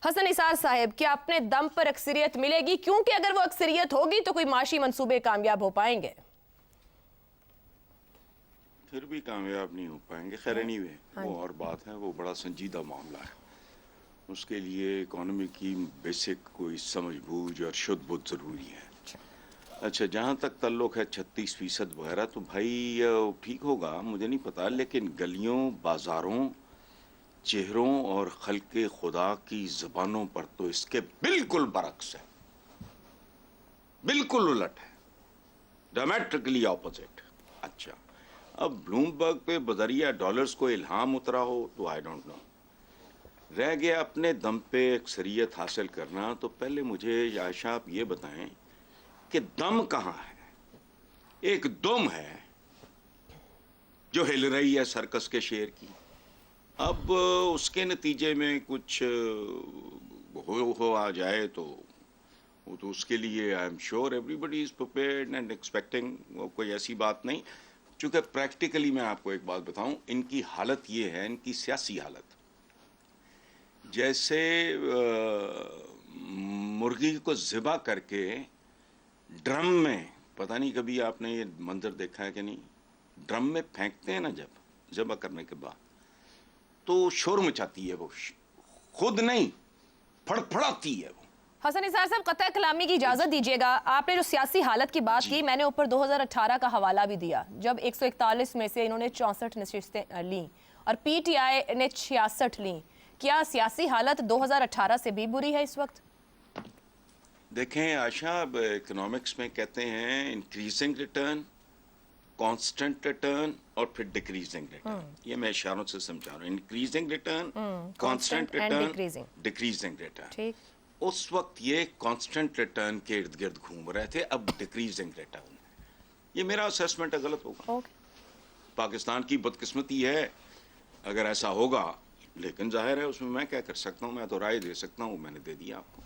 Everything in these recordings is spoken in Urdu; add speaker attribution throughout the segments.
Speaker 1: حسن نثار صاحب، کیا اپنے دم پر اکثریت ملے گی؟ کیونکہ اگر وہ اکثریت ہوگی تو کوئی معاشی منصوبے کامیاب ہو پائیں گے؟
Speaker 2: پھر بھی کامیاب نہیں ہو پائیں گے. خیر اینی وے وہ اور بات ہے، وہ بڑا سنجیدہ معاملہ ہے. اس کے لیے اکانومی کی بیسک کوئی سمجھ بوجھ اور شدھ بودھ ضروری ہے. اچھا، جہاں تک تعلق ہے 36% وغیرہ، تو بھائی ٹھیک ہوگا، مجھے نہیں پتا، لیکن گلیوں، بازاروں، چہروں اور خلق خدا کی زبانوں پر تو اس کے بالکل برعکس ہے، بالکل الٹ ہے، ڈائمیٹرکلی اپوزٹ. اچھا، اب بلوم برگ پہ بذریعہ ڈالرز کو الہام اترا ہو تو آئی ڈونٹ نو. رہ گیا اپنے دم پہ اکثریت حاصل کرنا. تو پہلے مجھے عائشہ آپ یہ بتائیں کہ دم کہاں ہے؟ ایک دم ہے جو ہل رہی ہے سرکس کے شیر کی. اب اس کے نتیجے میں کچھ ہو آ جائے تو وہ تو اس کے لیے I am sure everybody is prepared and expecting. کوئی ایسی بات نہیں. چونکہ پریکٹیکلی میں آپ کو ایک بات بتاؤں، ان کی حالت یہ ہے، ان کی سیاسی حالت، جیسے مرغی کو ذبح کر کے ڈرم میں، پتہ نہیں کبھی آپ نے یہ منظر دیکھا ہے کہ نہیں، ڈرم میں پھینکتے ہیں نا جب ذبح کرنے کے بعد، تو شور مچاتی ہے وہ، خود نہیں پھڑ پھڑاتی ہے وہ.
Speaker 1: حسن نثار صاحب، قطع کلامی کی اجازت دیجیے گا. آپ نے جو سیاسی حالت کی بات کی، میں نے اوپر 2018 کا حوالہ بھی دیا، جب 141 میں سے انہوں نے 64 نشستیں لیں اور پی ٹی آئی نے 66 لیں. کیا سیاسی حالت 2018 سے بھی بری ہے اس وقت؟
Speaker 2: دیکھیں عائشہ، اکنامکس میں کہتے ہیں انکریزنگ ریٹرن، کانسٹنٹ ریٹرن اور پھر ڈیکریزنگ ریٹرن. یہ میں اشاروں سے سمجھا رہا ہوں. Increasing return, constant return, decreasing return.
Speaker 1: ٹھیک.
Speaker 2: اس وقت یہ کانسٹنٹ ریٹرن کے ارد گرد گھوم رہے تھے، اب ڈیکریزنگ ریٹرن. یہ میرا اسیسمنٹ غلط ہوگا. پاکستان کی بدقسمتی ہے اگر ایسا ہوگا، لیکن ظاہر ہے اس میں کیا کر سکتا ہوں، میں تو رائے دے سکتا ہوں، میں نے دے دیا آپ کو.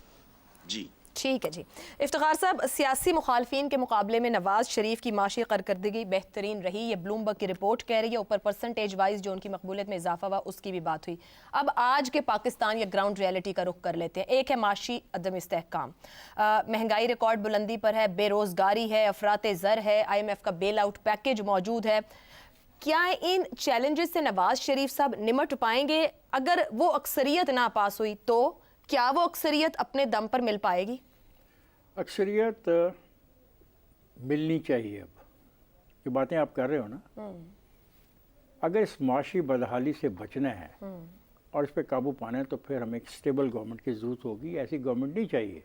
Speaker 2: جی
Speaker 1: ٹھیک ہے. جی افتخار صاحب، سیاسی مخالفین کے مقابلے میں نواز شریف کی معاشی کارکردگی بہترین رہی، یہ بلوم برگ کی رپورٹ کہہ رہی ہے. اوپر پرسنٹیج وائز جو ان کی مقبولیت میں اضافہ ہوا اس کی بھی بات ہوئی. اب آج کے پاکستان یا گراؤنڈ ریئلٹی کا رخ کر لیتے ہیں. ایک ہے معاشی عدم استحکام، مہنگائی ریکارڈ بلندی پر ہے، بے روزگاری ہے، افراط زر ہے، آئی ایم ایف کا بیل آؤٹ پیکیج موجود ہے. کیا ان چیلنجز سے نواز شریف صاحب نمٹ پائیں گے؟ اگر وہ اکثریت نہ پاس ہوئی تو کیا وہ اکثریت اپنے دم پر مل پائے گی؟
Speaker 3: اکثریت ملنی چاہیے. اب یہ باتیں آپ کر رہے ہو نا، اگر اس معاشی بدحالی سے بچنا ہے اور اس پہ قابو پانا ہے تو پھر ہمیں ایک اسٹیبل گورنمنٹ کی ضرورت ہوگی. ایسی گورنمنٹ نہیں چاہیے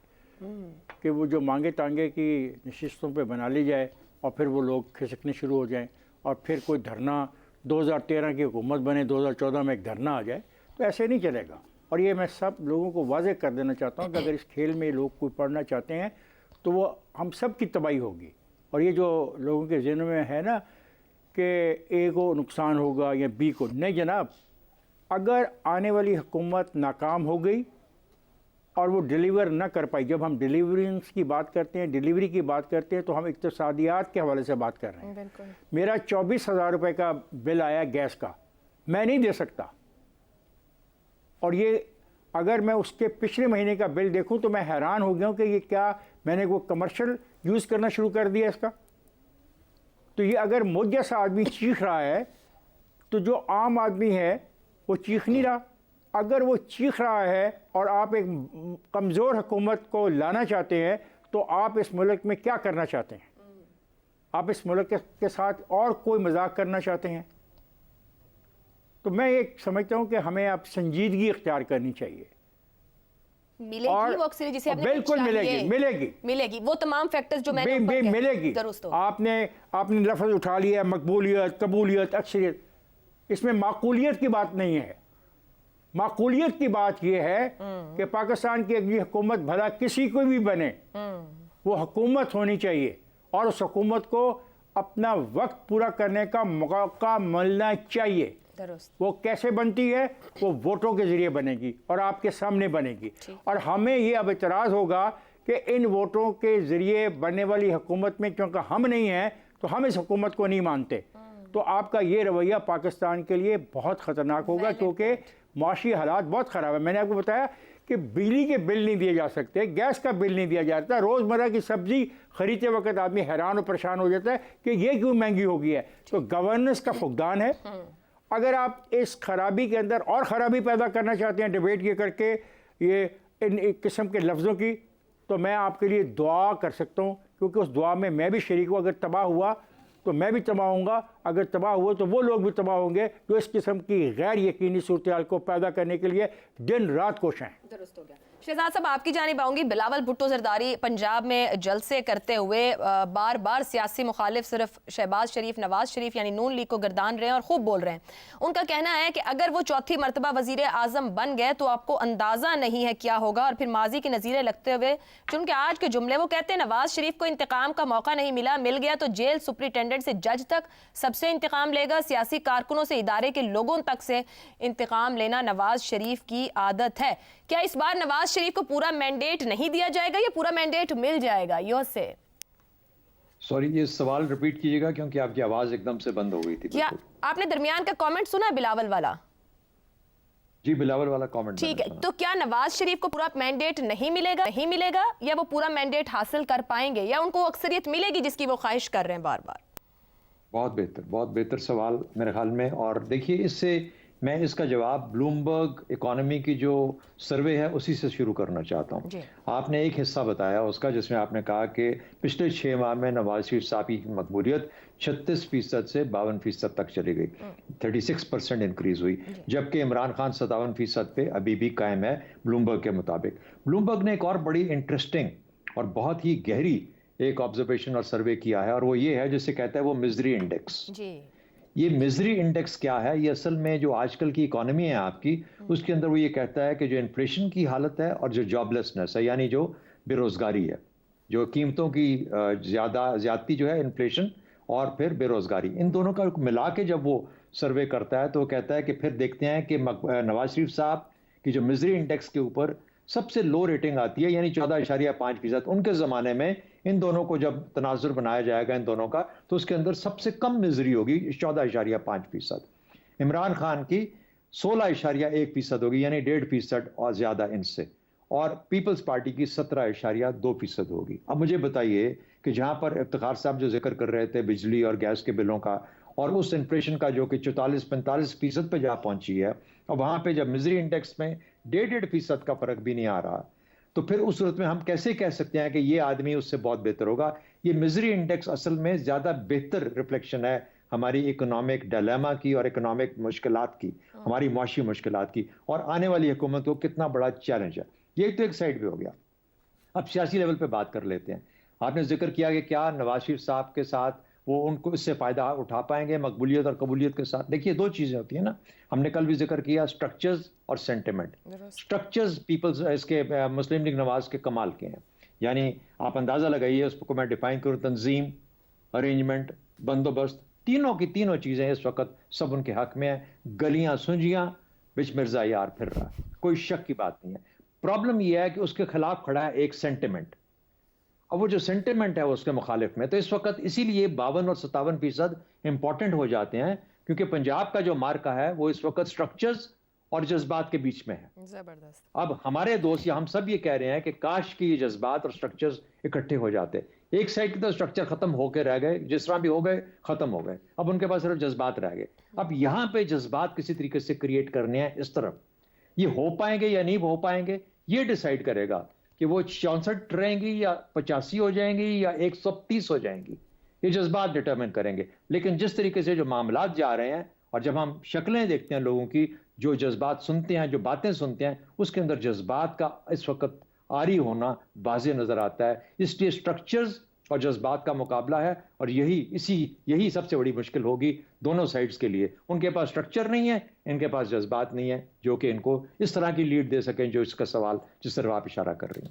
Speaker 3: کہ وہ جو مانگے تانگے کی نشستوں پہ بنا لی جائے اور پھر وہ لوگ کھسکنے شروع ہو جائیں اور پھر کوئی دھرنا 2013 کی حکومت بنے 2014 میں ایک دھرنا آ جائے، تو ایسے نہیں چلے گا. اور یہ میں سب لوگوں کو واضح کر دینا چاہتا ہوں کہ اگر اس کھیل میں لوگ کوئی پڑھنا چاہتے ہیں تو وہ ہم سب کی تباہی ہوگی. اور یہ جو لوگوں کے ذہنوں میں ہے نا کہ اے کو نقصان ہوگا یا بی کو، نہیں جناب. اگر آنے والی حکومت ناکام ہو گئی اور وہ ڈیلیور نہ کر پائی، جب ہم ڈیلیورنس کی بات کرتے ہیں، ڈیلیوری کی بات کرتے ہیں، تو ہم اقتصادیات کے حوالے سے بات کر رہے ہیں. میرا 24,000 روپے کا بل آیا گیس کا، میں نہیں دے سکتا. اور یہ اگر میں اس کے پچھلے مہینے کا بل دیکھوں تو میں حیران ہو گیا ہوں کہ یہ کیا میں نے وہ کمرشل یوز کرنا شروع کر دیا اس کا. تو یہ اگر مجھ جیسا آدمی چیخ رہا ہے تو جو عام آدمی ہے وہ چیخ نہیں رہا. اگر وہ چیخ رہا ہے اور آپ ایک کمزور حکومت کو لانا چاہتے ہیں تو آپ اس ملک میں کیا کرنا چاہتے ہیں؟ آپ اس ملک کے ساتھ اور کوئی مذاق کرنا چاہتے ہیں؟ تو میں یہ سمجھتا ہوں کہ ہمیں اب سنجیدگی اختیار کرنی چاہیے.
Speaker 1: ملے گی وہ اکثریت جسے آپ نے
Speaker 3: بالکل
Speaker 1: ملے گی وہ تمام فیکٹرز جو میں نے
Speaker 3: ملے گی. آپ نے لفظ اٹھا لیا مقبولیت، قبولیت، اکثریت. اس میں معقولیت کی بات نہیں ہے. معقولیت کی بات یہ ہے کہ پاکستان کی اگلی حکومت بھلا کسی کو بھی بنے، وہ حکومت ہونی چاہیے اور اس حکومت کو اپنا وقت پورا کرنے کا موقع ملنا چاہیے. وہ کیسے بنتی ہے؟ وہ ووٹوں کے ذریعے بنے گی اور آپ کے سامنے بنے گی. اور ہمیں یہ اب اعتراض ہوگا کہ ان ووٹوں کے ذریعے بننے والی حکومت میں کیونکہ ہم نہیں ہیں تو ہم اس حکومت کو نہیں مانتے. تو آپ کا یہ رویہ پاکستان کے لیے بہت خطرناک ہوگا کیونکہ معاشی حالات بہت خراب ہے. میں نے آپ کو بتایا کہ بجلی کے بل نہیں دیے جا سکتے, گیس کا بل نہیں دیا جاتا, روزمرہ کی سبزی خریدتے وقت آدمی حیران و پریشان ہو جاتا ہے کہ یہ کیوں مہنگی ہو گئی ہے. تو گورننس کا فقدان ہے. اگر آپ اس خرابی کے اندر اور خرابی پیدا کرنا چاہتے ہیں ڈیبیٹ یہ کر کے یہ ان ایک قسم کے لفظوں کی, تو میں آپ کے لیے دعا کر سکتا ہوں, کیونکہ اس دعا میں بھی شریک ہوں. اگر تباہ ہوا تو میں بھی تباہ ہوں گا, اگر تباہ ہوئے تو وہ لوگ بھی تباہ ہوں گے جو اس قسم کی غیر یقینی صورتحال کو پیدا کرنے کے لیے دن رات کوشاں ہیں.
Speaker 1: درست ہو گیا. شہزاد صاحب آپ کی جانب آؤں گی. بلاول بھٹو زرداری پنجاب میں جلسے کرتے ہوئے بار بار سیاسی مخالف صرف شہباز شریف, نواز شریف یعنی نون لیگ کو گردان رہے ہیں اور خوب بول رہے ہیں. ان کا کہنا ہے کہ اگر وہ چوتھی مرتبہ وزیر اعظم بن گئے تو آپ کو اندازہ نہیں ہے کیا ہوگا. اور پھر ماضی کے نظیرے لگتے ہوئے چونکہ آج کے جملے وہ کہتے ہیں نواز شریف کو انتقام کا موقع نہیں مل گیا تو جیل سپرنٹینڈنٹ سے جج تک سب سے انتقام لے گا. سیاسی کارکنوں سے ادارے کے لوگوں تک سے انتقام لینا نواز شریف کی عادت ہے. کیا اس بار نواز شریف کو پورا مینڈیٹ نہیں دیا جائے گا یا پورا مینڈیٹ مل جائے گا؟ یو سے
Speaker 4: سوری, یہ سوال ریپیٹ کیجیے گا کیونکہ آپ کی آواز ایک دم سے بند ہو گئی تھی.
Speaker 1: کیا آپ نے درمیان کا کامنٹ سنا بلاول والا؟
Speaker 4: جی بلاول والا کامنٹ
Speaker 1: ٹھیک ہے. تو کیا نواز شریف کو پورا مینڈیٹ نہیں ملے گا یا وہ پورا مینڈیٹ حاصل کر پائیں گے یا ان کو اکثریت ملے گی جس کی وہ خواہش کر رہے ہیں بار بار؟
Speaker 4: بہت بہتر سوال میرے خیال میں. اور دیکھیے اس سے میں اس کا جواب بلومبرگ اکانومی کی جو سروے ہے اسی سے شروع کرنا چاہتا ہوں. آپ نے ایک حصہ بتایا اس کا جس میں آپ نے کہا کہ پچھلے 6 ماہ میں نواز شریف صاحب کی مقبولیت 36% سے 52% تک چلی گئی, 36% انکریز ہوئی, جبکہ عمران خان 57% پہ ابھی بھی قائم ہے بلومبرگ کے مطابق. بلومبرگ نے ایک اور بڑی انٹرسٹنگ اور بہت ہی گہری ایک آبزرویشن اور سروے کیا ہے, اور وہ یہ ہے جسے کہتا ہے وہ مزری انڈیکس. یہ مزری انڈیکس کیا ہے؟ یہ اصل میں جو آج کل کی اکانومی ہے آپ کی, اس کے اندر وہ یہ کہتا ہے کہ جو انفلیشن کی حالت ہے اور جو جاب لیسنس ہے یعنی جو بے روزگاری ہے, جو قیمتوں کی زیادتی جو ہے انفلیشن اور پھر بے روزگاری, ان دونوں کا ملا کے جب وہ سروے کرتا ہے تو وہ کہتا ہے کہ پھر دیکھتے ہیں کہ نواز شریف صاحب کی جو مزری انڈیکس کے اوپر سب سے لو ریٹنگ آتی ہے یعنی 14.5%. ان کے زمانے میں ان دونوں کو جب تناظر بنایا جائے گا ان دونوں کا تو اس کے اندر سب سے کم مزری ہوگی 14.5%. عمران خان کی 16.1% ہوگی یعنی 1.5% اور زیادہ ان سے, اور پیپلز پارٹی کی 17.2% ہوگی. اب مجھے بتائیے کہ جہاں پر افتخار صاحب جو ذکر کر رہے تھے بجلی اور گیس کے بلوں کا اور اس انفلیشن کا جو کہ 44-45% پہ جا پہنچی ہے, اور وہاں پہ جب مزری انڈیکس میں 1.5% کا فرق بھی نہیں آ رہا, تو پھر اس صورت میں ہم کیسے کہہ سکتے ہیں کہ یہ آدمی اس سے بہت بہتر ہوگا؟ یہ مزری انڈیکس اصل میں زیادہ بہتر ریفلیکشن ہے ہماری اکنامک ڈیلیما کی اور اکنامک مشکلات کی, ہماری معاشی مشکلات کی, اور آنے والی حکومت کو کتنا بڑا چیلنج ہے. یہ تو ایک سائڈ پہ ہو گیا. اب سیاسی لیول پہ بات کر لیتے ہیں. آپ نے ذکر کیا کہ کیا نواز شریف صاحب کے ساتھ وہ ان کو اس سے فائدہ اٹھا پائیں گے مقبولیت اور قبولیت کے ساتھ. دیکھیے دو چیزیں ہوتی ہیں نا, ہم نے کل بھی ذکر کیا سٹرکچرز اور سینٹیمنٹ. سٹرکچرز پیپلز اس کے مسلم لیگ نواز کے کمال کے ہیں, یعنی آپ اندازہ لگائیے اس کو میں ڈیفائن کروں, تنظیم, ارینجمنٹ, بندوبست, تینوں کی تینوں چیزیں اس وقت سب ان کے حق میں ہیں. گلیاں سنجیاں بچ مرزا یار پھر رہا, کوئی شک کی بات نہیں ہے. پرابلم یہ ہے کہ اس کے خلاف کھڑا ہے ایک سینٹیمنٹ, اب وہ جو سینٹیمنٹ ہے اس کے مخالف میں, تو اس وقت اسی لیے 52 اور 57% امپورٹنٹ ہو جاتے ہیں کیونکہ پنجاب کا جو مارکا ہے وہ اس وقت سٹرکچرز اور جذبات کے بیچ میں ہے.
Speaker 1: زبردست.
Speaker 4: اب ہمارے دوست یا ہم سب یہ کہہ رہے ہیں کہ کاش کی یہ جذبات اور سٹرکچرز اکٹھے ہو جاتے. ایک سائڈ کی تو سٹرکچر ختم ہو کے رہ گئے, جس طرح بھی ہو گئے ختم ہو گئے, اب ان کے پاس صرف جذبات رہ گئے. اب یہاں پہ جذبات کسی طریقے سے کریٹ کرنے ہیں اس طرف, یہ ہو پائیں گے یا نہیں ہو پائیں گے یہ ڈیسائیڈ کرے گا کہ وہ 64 رہیں گی یا 85 ہو جائیں گی یا 130 ہو جائیں گی, یہ جذبات ڈٹرمن کریں گے. لیکن جس طریقے سے جو معاملات جا رہے ہیں اور جب ہم شکلیں دیکھتے ہیں لوگوں کی, جو جذبات سنتے ہیں, جو باتیں سنتے ہیں, اس کے اندر جذبات کا اس وقت عاری ہونا واضح نظر آتا ہے. اس لیے سٹرکچرز اور جذبات کا مقابلہ ہے, اور یہی سب سے بڑی مشکل ہوگی دونوں سائڈز کے لیے. ان کے پاس سٹرکچر نہیں ہے, ان کے پاس جذبات نہیں ہے جو کہ ان کو اس طرح کی لیڈ دے سکیں جو اس کا سوال جس طرح آپ اشارہ کر رہی ہیں.